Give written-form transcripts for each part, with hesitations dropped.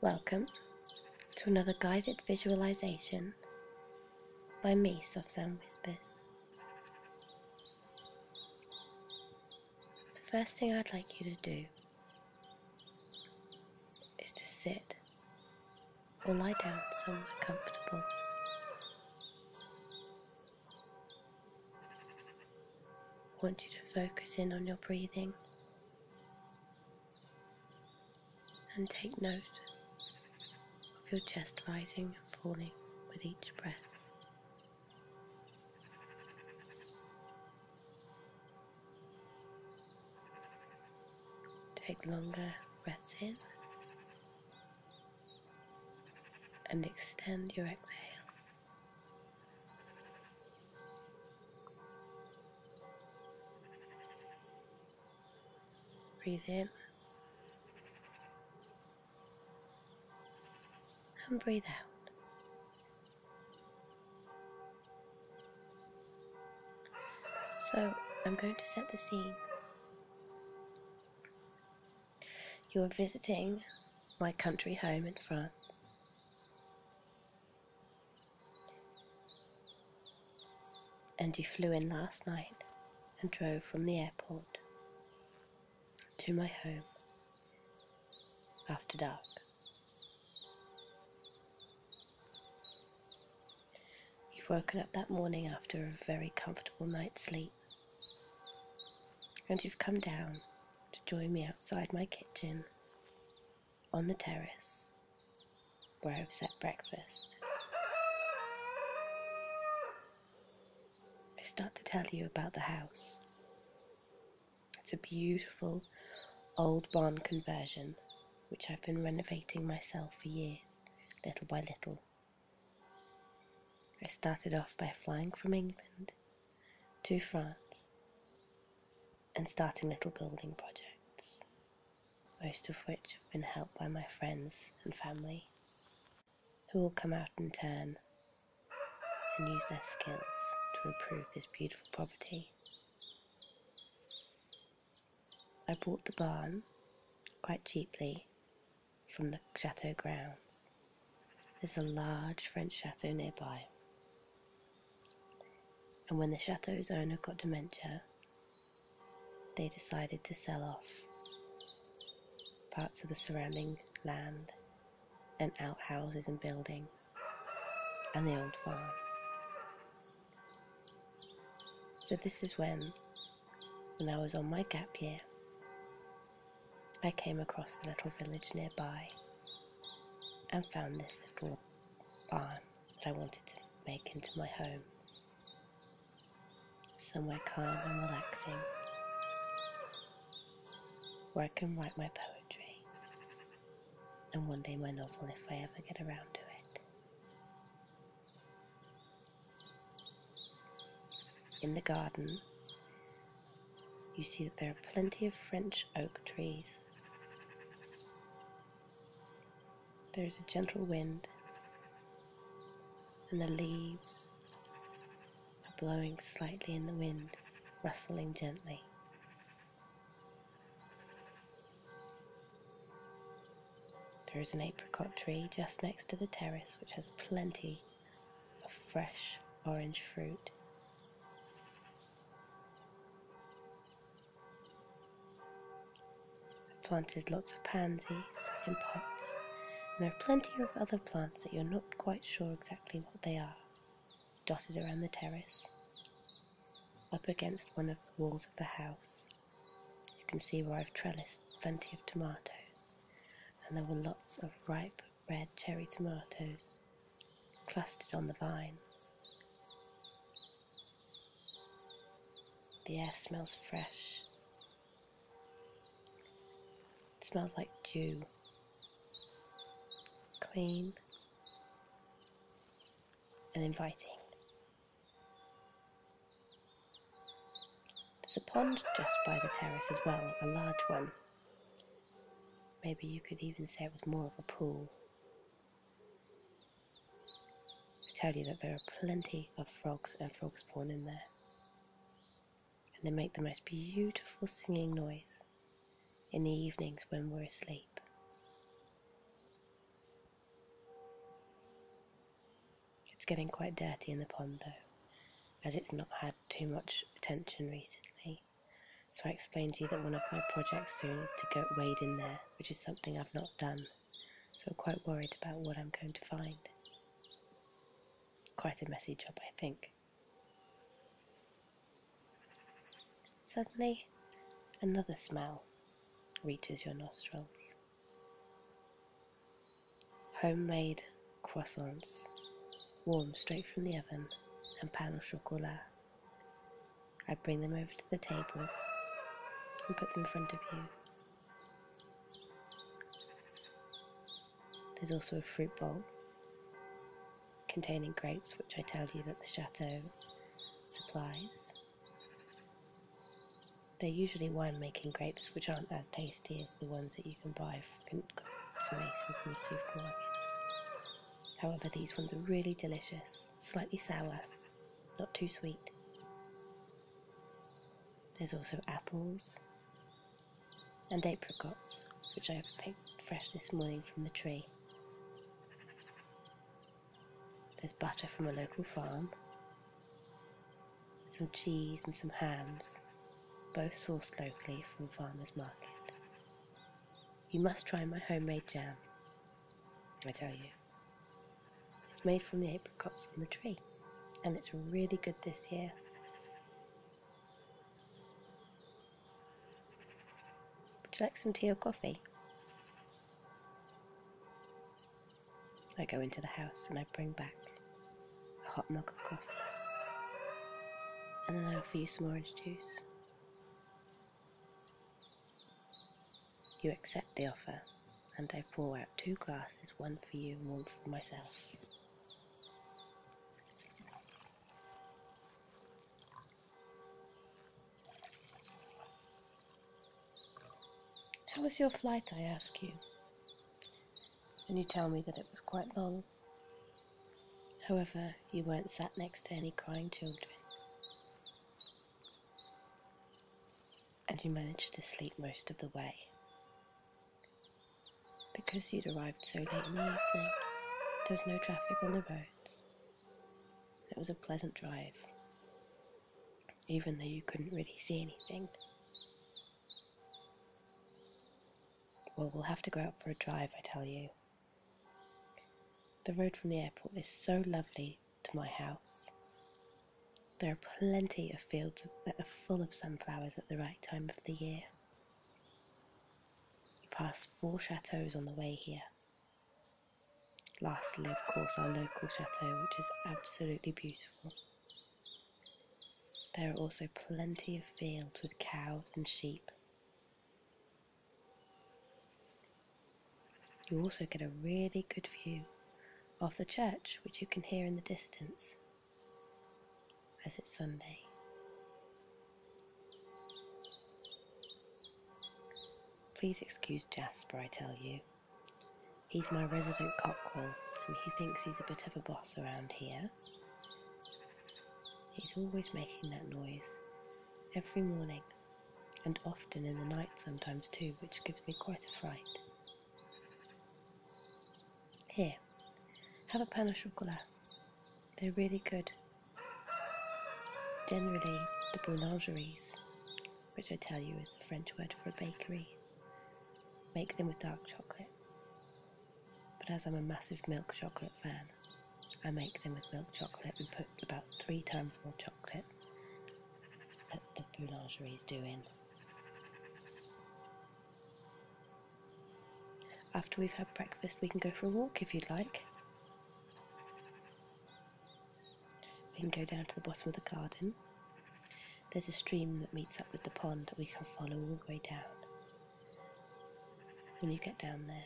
Welcome to another guided visualization by me, Softsoundwhispers. The first thing I'd like you to do is to sit or lie down somewhere comfortable. I want you to focus in on your breathing and take note of your chest rising and falling with each breath. Take longer breaths in and extend your exhale. Breathe in and breathe out. So I'm going to set the scene. You are visiting my country home in France. And you flew in last night and drove from the airport to my home after dark. You've woken up that morning after a very comfortable night's sleep, and you've come down to join me outside my kitchen on the terrace where I've set breakfast. I start to tell you about the house. It's a beautiful old barn conversion which I've been renovating myself for years, little by little. I started off by flying from England to France and starting little building projects, most of which have been helped by my friends and family, who will come out in turn and use their skills to improve this beautiful property. I bought the barn quite cheaply from the chateau grounds. There's a large French chateau nearby, and when the chateau's owner got dementia, they decided to sell off parts of the surrounding land and outhouses and buildings and the old farm. So this is when I was on my gap year, I came across the little village nearby and found this little barn that I wanted to make into my home. Somewhere calm and relaxing, where I can write my poetry and one day my novel if I ever get around to it. In the garden, you see that there are plenty of French oak trees. There is a gentle wind, and the leaves are blowing slightly in the wind, rustling gently. There is an apricot tree just next to the terrace which has plenty of fresh orange fruit. I've planted lots of pansies in pots, and there are plenty of other plants that you're not quite sure exactly what they are, dotted around the terrace. Up against one of the walls of the house, you can see where I've trellised plenty of tomatoes, and there were lots of ripe red cherry tomatoes clustered on the vines. The air smells fresh. It smells like dew, clean and inviting. There's a pond just by the terrace as well, a large one. Maybe you could even say it was more of a pool. I tell you that there are plenty of frogs and frog spawn in there, and they make the most beautiful singing noise in the evenings when we're asleep. getting quite dirty in the pond though, as it's not had too much attention recently. So I explained to you that one of my projects soon is to go wade in there, which is something I've not done. So I'm quite worried about what I'm going to find. Quite a messy job, I think. Suddenly, another smell reaches your nostrils. Homemade croissants, warm straight from the oven, and pain au chocolat. I bring them over to the table and put them in front of you. There's also a fruit bowl containing grapes, which I tell you that the chateau supplies. They're usually wine-making grapes, which aren't as tasty as the ones that you can buy from the supermarkets. However, these ones are really delicious, slightly sour, not too sweet. There's also apples and apricots, which I picked fresh this morning from the tree. There's butter from a local farm, some cheese and some hams, both sourced locally from farmers market. You must try my homemade jam, I tell you. It's made from the apricots on the tree, and it's really good this year. Would you like some tea or coffee? I go into the house and I bring back a hot mug of coffee, and then I offer you some orange juice. You accept the offer, and I pour out 2 glasses, one for you and one for myself. How was your flight, I ask you, and you tell me that it was quite long. However, you weren't sat next to any crying children, and you managed to sleep most of the way. Because you'd arrived so late in the evening, there was no traffic on the roads. It was a pleasant drive, even though you couldn't really see anything. Well, we'll have to go out for a drive, I tell you. The road from the airport is so lovely to my house. There are plenty of fields that are full of sunflowers at the right time of the year. You pass 4 chateaux on the way here. Lastly, of course, our local chateau, which is absolutely beautiful. There are also plenty of fields with cows and sheep. You also get a really good view of the church, which you can hear in the distance, as it's Sunday. Please excuse Jasper, I tell you. He's my resident cockerel, and he thinks he's a bit of a boss around here. He's always making that noise, every morning, and often in the night sometimes too, which gives me quite a fright. Here, have a pain au chocolat. They're really good. Generally, the boulangeries, which I tell you is the French word for a bakery, make them with dark chocolate. But as I'm a massive milk chocolate fan, I make them with milk chocolate and put about 3 times more chocolate that the boulangeries do in. After we've had breakfast, we can go for a walk if you'd like. We can go down to the bottom of the garden. There's a stream that meets up with the pond that we can follow all the way down. When you get down there,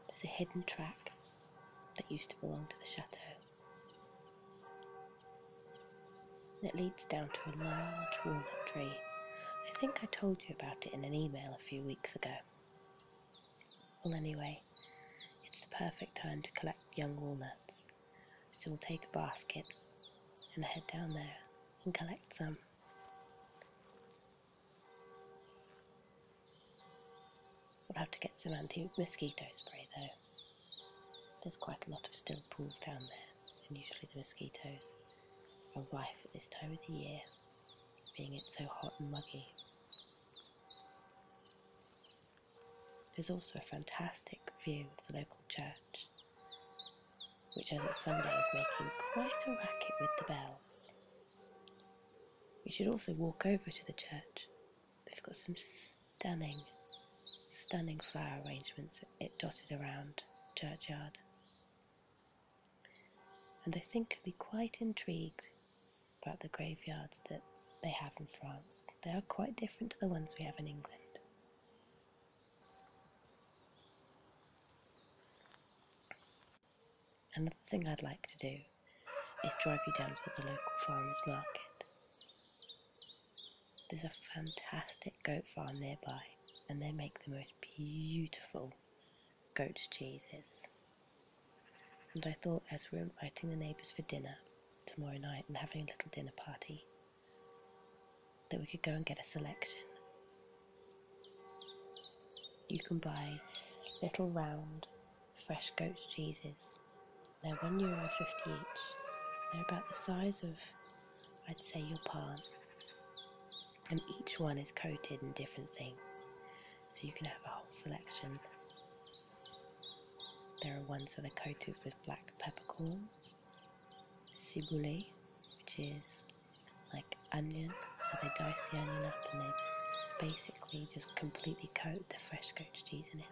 there's a hidden track that used to belong to the chateau. It leads down to a large walnut tree. I think I told you about it in an email a few weeks ago. Well, anyway, it's the perfect time to collect young walnuts. So we'll take a basket and head down there and collect some. We'll have to get some anti-mosquito spray though. There's quite a lot of still pools down there, and usually the mosquitoes are rife at this time of the year, being it so hot and muggy. There's also a fantastic view of the local church, which as it's Sunday is making quite a racket with the bells. You should also walk over to the church. They've got some stunning flower arrangements dotted around the churchyard. And I think you'll be quite intrigued about the graveyards that they have in France. They are quite different to the ones we have in England. Another thing I'd like to do is drive you down to the local farmers market. There's a fantastic goat farm nearby, and they make the most beautiful goat cheeses. And I thought, as we're inviting the neighbours for dinner tomorrow night and having a little dinner party, that we could go and get a selection. You can buy little round fresh goat cheeses. They're €1.50 each. They're about the size of, I'd say, your palm. And each one is coated in different things, so you can have a whole selection. There are ones that are coated with black peppercorns, ciboulette, which is like onion, so they dice the onion up and they basically just completely coat the fresh goat cheese in it.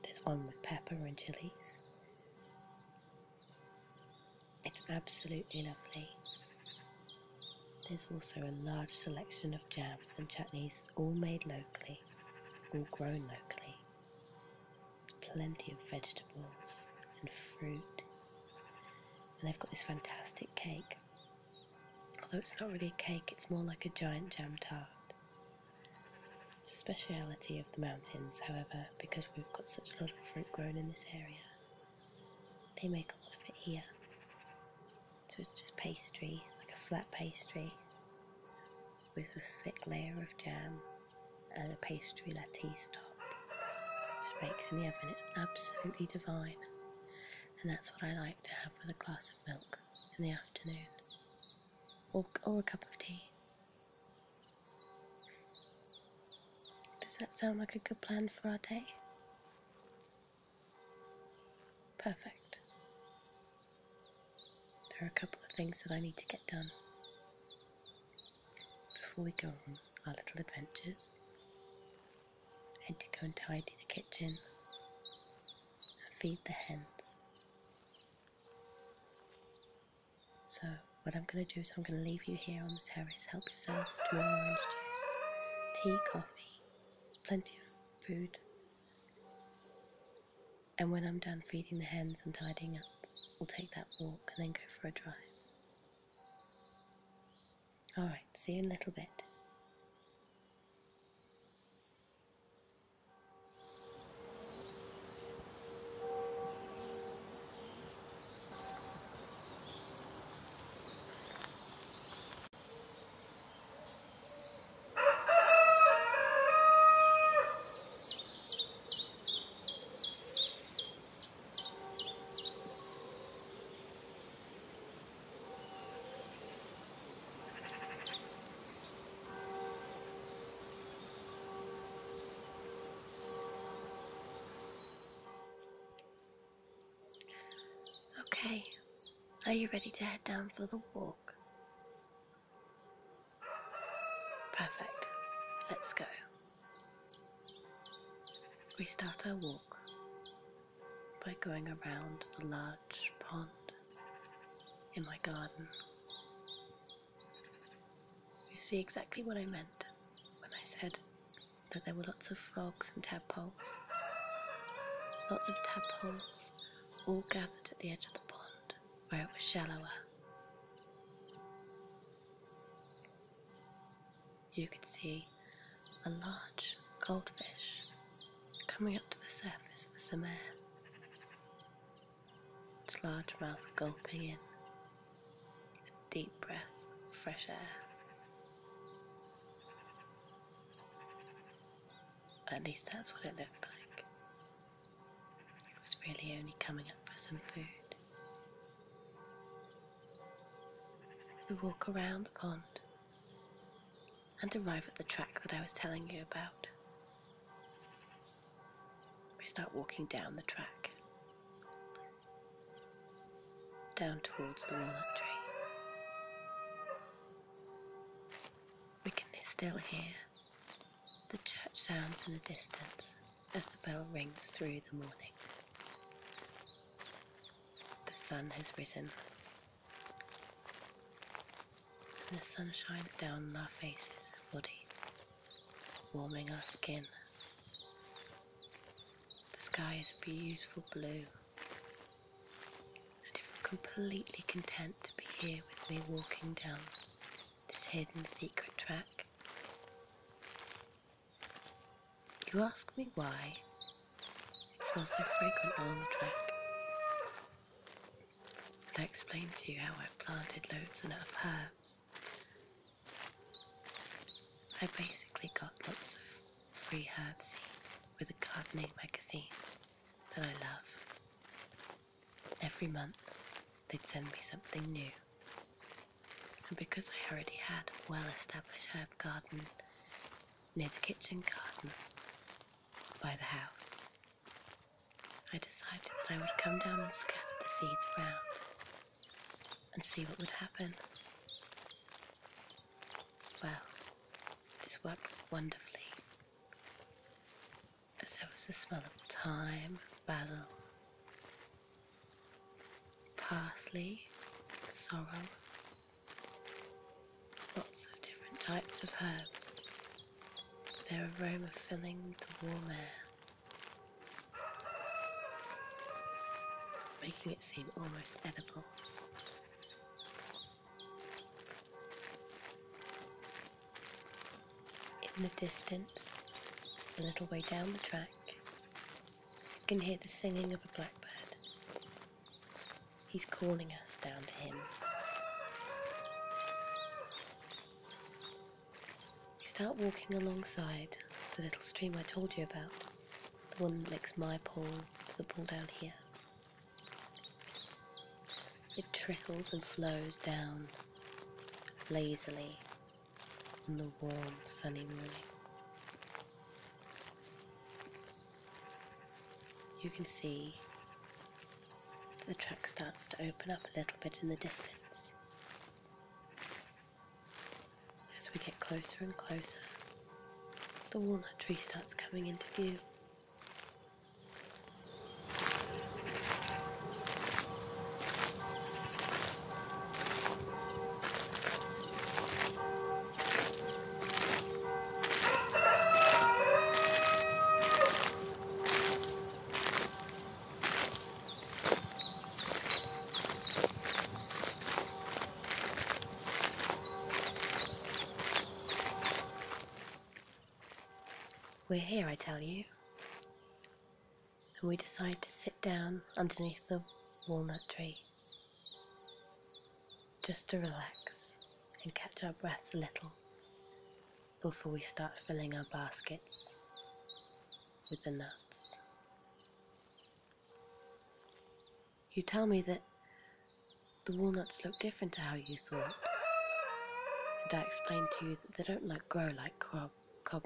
There's one with pepper and chilies. It's absolutely lovely. There's also a large selection of jams and chutneys, all made locally, all grown locally. Plenty of vegetables and fruit. And they've got this fantastic cake. Although it's not really a cake, it's more like a giant jam tart. It's a speciality of the mountains, however, because we've got such a lot of fruit grown in this area. They make a lot of it here. So it's just pastry, like a flat pastry with a thick layer of jam and a pastry lattice top. Just baked in the oven. It's absolutely divine. And that's what I like to have with a glass of milk in the afternoon. Or a cup of tea. Does that sound like a good plan for our day? Perfect. There are a couple of things that I need to get done before we go on our little adventures. I need to go and tidy the kitchen and feed the hens. So what I'm going to do is I'm going to leave you here on the terrace. Help yourself to more orange juice, tea, coffee, plenty of food. And when I'm done feeding the hens and tidying up, we'll take that walk and then go for a drive. Alright, see you in a little bit. Okay, are you ready to head down for the walk? Perfect, let's go. We start our walk by going around the large pond in my garden. You see exactly what I meant when I said that there were lots of frogs and tadpoles. Lots of tadpoles all gathered at the edge of the pond where it was shallower. You could see a large goldfish coming up to the surface for some air. Its large mouth gulping in a deep breath of fresh air. At least that's what it looked like. It was really only coming up for some food. We walk around the pond and arrive at the track that I was telling you about. We start walking down the track, down towards the walnut tree. We can still hear the church sounds in the distance as the bell rings through the morning. The sun has risen, and the sun shines down on our faces and bodies, warming our skin. The sky is a beautiful blue, and if you're completely content to be here with me walking down this hidden secret track, you ask me why it smells so fragrant along the track. And I explained to you how I've planted loads of herbs. I basically got lots of free herb seeds with a gardening magazine that I love. Every month they'd send me something new. And because I already had a well-established herb garden near the kitchen garden by the house, I decided that I would come down and scatter the seeds around and see what would happen. Well, this worked wonderfully, as there was the smell of thyme, basil, parsley, sorrel, lots of different types of herbs, their aroma filling the warm air, making it seem almost edible. In the distance, a little way down the track, you can hear the singing of a blackbird. He's calling us down to him. We start walking alongside the little stream I told you about, the one that links my pool to the pool down here. It trickles and flows down lazily on the warm, sunny morning. You can see that the track starts to open up a little bit in the distance. As we get closer and closer, the walnut tree starts coming into view. We're here, I tell you, and we decide to sit down underneath the walnut tree, just to relax and catch our breaths a little before we start filling our baskets with the nuts. You tell me that the walnuts look different to how you thought, and I explained to you that they don't grow like cob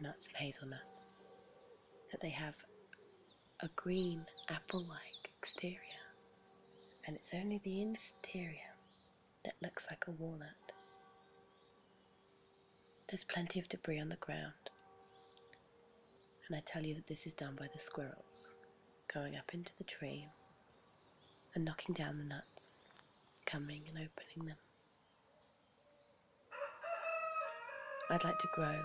nuts and hazelnuts, that they have a green apple-like exterior, and it's only the interior that looks like a walnut. There's plenty of debris on the ground, and I tell you that this is done by the squirrels going up into the tree and knocking down the nuts, coming and opening them. I'd like to grow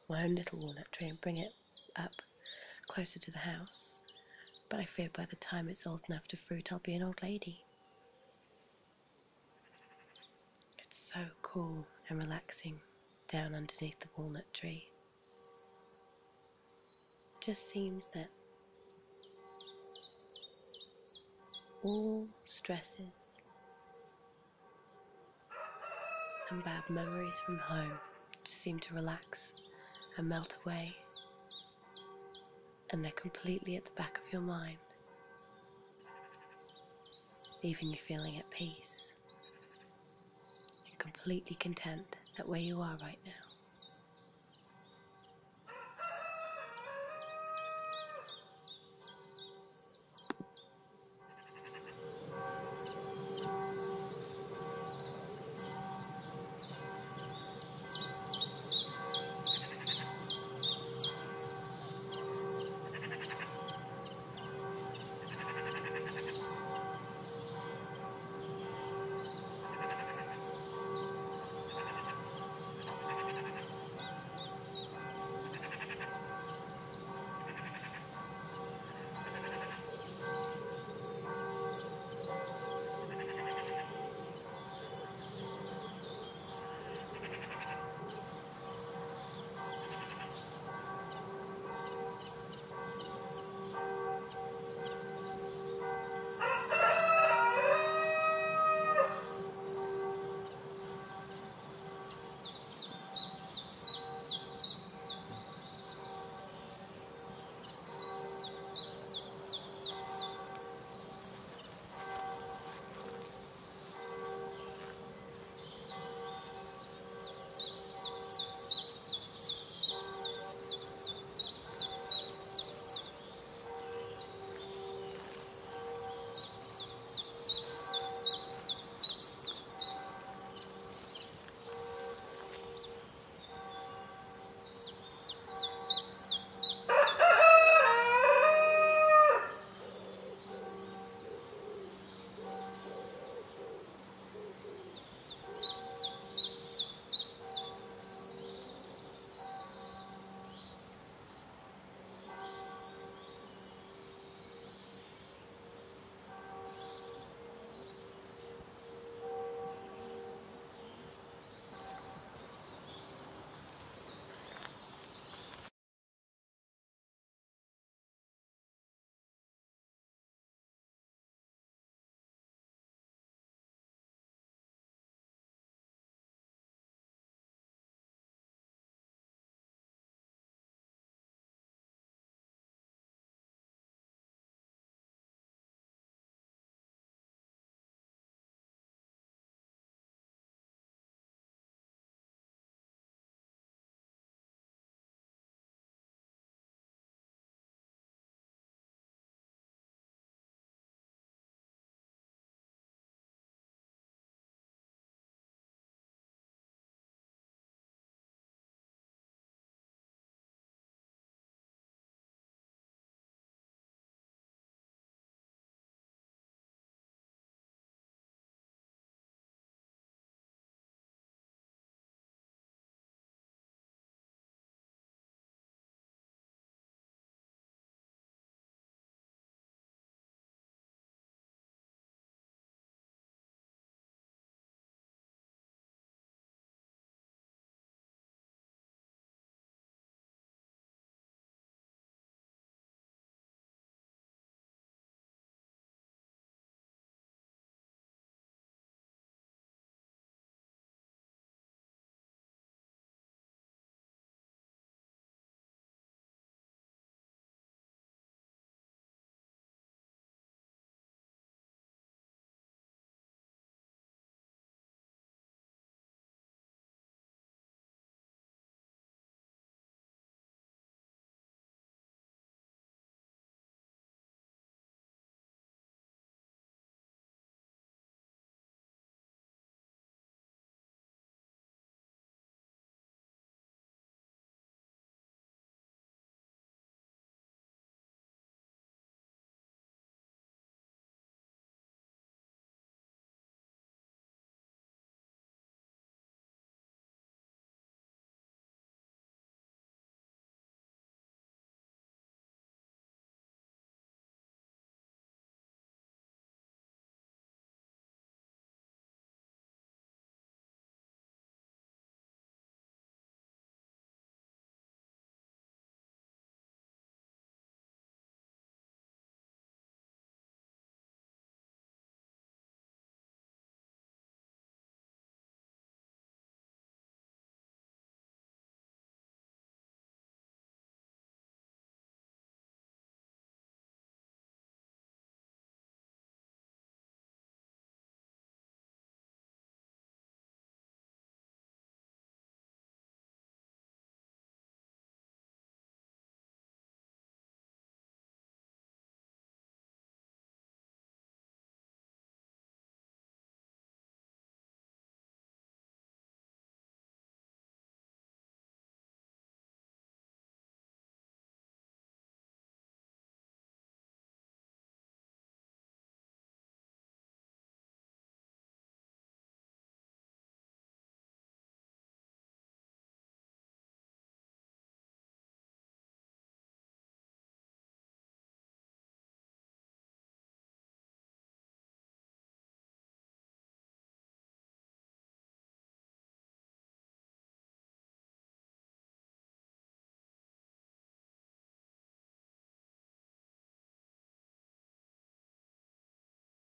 my own little walnut tree and bring it up closer to the house, but I fear by the time it's old enough to fruit I'll be an old lady. It's so cool and relaxing down underneath the walnut tree. It just seems that all stresses and bad memories from home just seem to relax and melt away and they're completely at the back of your mind, leaving you feeling at peace and completely content at where you are right now.